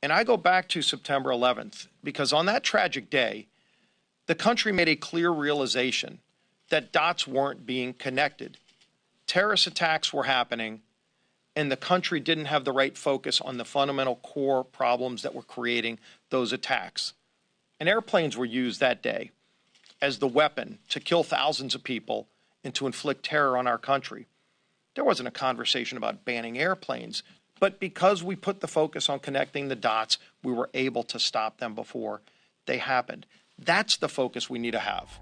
And I go back to September 11th because on that tragic day, the country made a clear realization that dots weren't being connected. Terrorist attacks were happening, and the country didn't have the right focus on the fundamental core problems that were creating those attacks. And airplanes were used that day as the weapon to kill thousands of people and to inflict terror on our country. There wasn't a conversation about banning airplanes, but because we put the focus on connecting the dots, we were able to stop them before they happened. That's the focus we need to have.